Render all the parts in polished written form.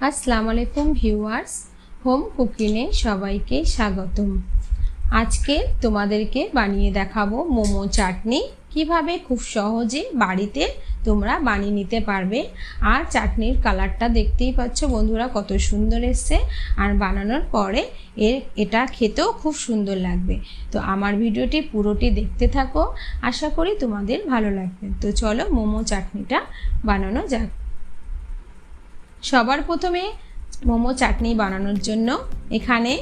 আসসালামু আলাইকুম viewers, home কুকিংয়ে সবাইকে স্বাগতম। আজকে তোমাদেরকে বানিয়ে দেখাবো মোমো চাটনি। কিভাবে খুব সহজে বাড়িতে তোমরা বানিয়ে নিতে পারবে। আর চাটনির কালারটা দেখতেই পাচ্ছ বন্ধুরা, কত সুন্দর এসছে। আর বানানোর পরে এটা খেতেও খুব সুন্দর লাগবে। তো আমার ভিডিওটি পুরোটি দেখতে থাকো, আশা করি তোমাদের ভালো লাগবে। তো চলো মোমো চাটনিটা বানানো যাক। সবার প্রথমে মোমো চাটনি বানানোর জন্য এখানে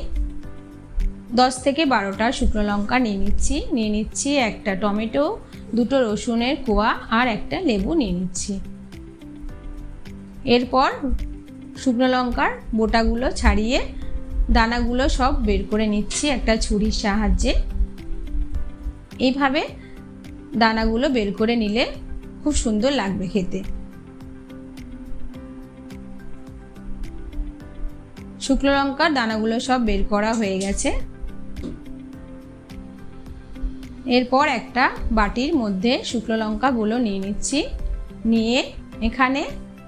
10 থেকে 12টা শুকনো লঙ্কা নিয়ে নিচ্ছি একটা টমেটো, 2টো রসুনের কোয়া আর একটা লেবু নিয়ে নিচ্ছি। এরপর শুকনো লঙ্কার বোটাগুলো ছাড়িয়ে দানাগুলো সব বের করে নিচ্ছি একটা ছুরির সাহায্যে। এইভাবে দানাগুলো বের করে নিলে খুব সুন্দর লাগবে খেতে। শুকনো লঙ্কার দানাগুলো সব বের করা হয়ে গেছে। এরপর একটা বাটির মধ্যে শুকনো লঙ্কাগুলো নিয়ে এখানে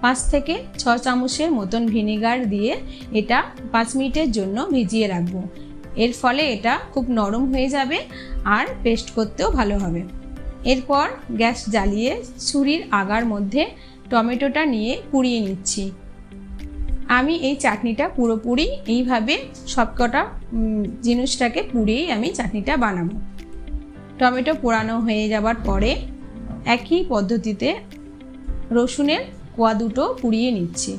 5 থেকে 6 চামচের মতন ভিনেগার দিয়ে এটা 5 মিনিটের জন্য ভিজিয়ে রাখবো। এর ফলে এটা খুব নরম হয়ে যাবে আর পেস্ট করতেও ভালো হবে। এরপর গ্যাস জ্বালিয়ে ছুরির আগার মধ্যে টমেটোটা নিয়ে পুড়িয়ে নিচ্ছি। আমি এই চাটনিটা পুরোপুরি এইভাবে সবকটা জিনিসটাকে পুড়িয়েই আমি চাটনিটা বানাবো। টমেটো পোড়ানো হয়ে যাবার পরে একই পদ্ধতিতে রসুনের কোয়া 2টো পুড়িয়ে নিচ্ছি।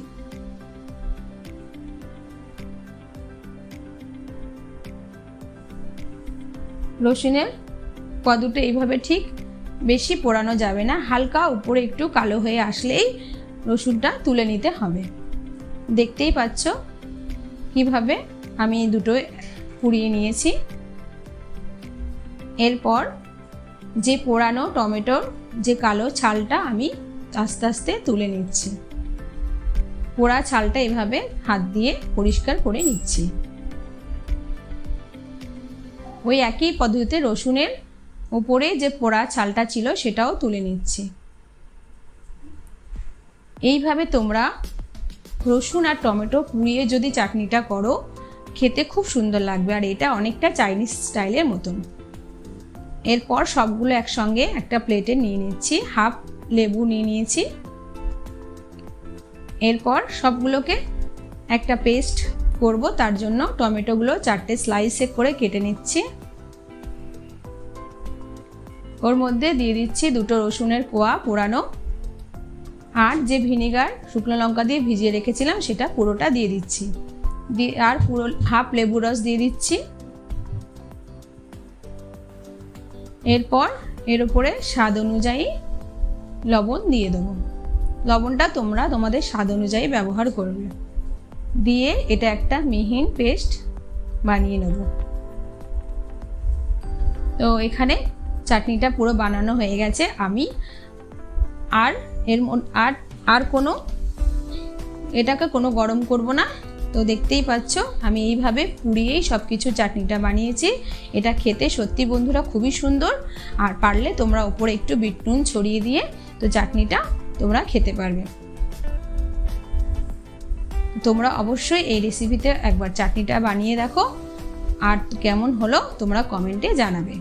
রসুনের কোয়া 2টো এইভাবে ঠিক বেশি পোড়ানো যাবে না, হালকা উপরে একটু কালো হয়ে আসলেই রসুনটা তুলে নিতে হবে। দেখতেই পাচ্ছ কিভাবে আমি দুটো পুড়িয়ে নিয়েছি। এরপর যে পোড়ানো টমেটোর যে কালো ছালটা আমি আস্তে আস্তে তুলে নিচ্ছি। পোড়া ছালটা এভাবে হাত দিয়ে পরিষ্কার করে নিচ্ছি। ওই একই পদ্ধতিতে রসুনের উপরে যে পোড়া ছালটা ছিল সেটাও তুলে নিচ্ছি। এইভাবে তোমরা রসুন আর টমেটো পুড়িয়ে যদি চাটনিটা করো খেতে খুব সুন্দর লাগবে, আর এটা অনেকটা চাইনিজ স্টাইলের মতন। এরপর সবগুলো একসঙ্গে একটা প্লেটে নিয়ে নিচ্ছি। হাফ লেবু নিয়ে নিয়েছি। এরপর সবগুলোকে একটা পেস্ট করব, তার জন্য টমেটোগুলো 4টে স্লাইসে করে কেটে নিচ্ছি। ওর মধ্যে দিয়ে দিচ্ছি 2টো রসুনের কোয়া পোড়ানো, আর যে ভিনেগার শুকনো লঙ্কা দিয়ে ভিজিয়ে রেখেছিলাম সেটা পুরোটা দিয়ে দিচ্ছি। আর পুরো হাফ লেবু রস দিয়ে দিচ্ছি। এরপর এর উপরে স্বাদ অনুযায়ী লবণ দিয়ে দেবো। লবণটা তোমরা তোমাদের স্বাদ অনুযায়ী ব্যবহার করবে। দিয়ে এটা একটা মিহিন পেস্ট বানিয়ে নেব। তো এখানে চাটনিটা পুরো বানানো হয়ে গেছে। আমি আর কোনো এটাকে কোনো গরম করব না। তো দেখতেই পাচ্ছ আমি এইভাবে পুড়িয়েই সব কিছু চাটনিটা বানিয়েছি। এটা খেতে সত্যি বন্ধুরা খুবই সুন্দর। আর পারলে তোমরা উপরে একটু বিট নুন ছড়িয়ে দিয়ে তো চাটনিটা তোমরা খেতে পারবে। তোমরা অবশ্যই এই রেসিপিতে একবার চাটনিটা বানিয়ে দেখো, আর কেমন হলো তোমরা কমেন্টে জানাবে।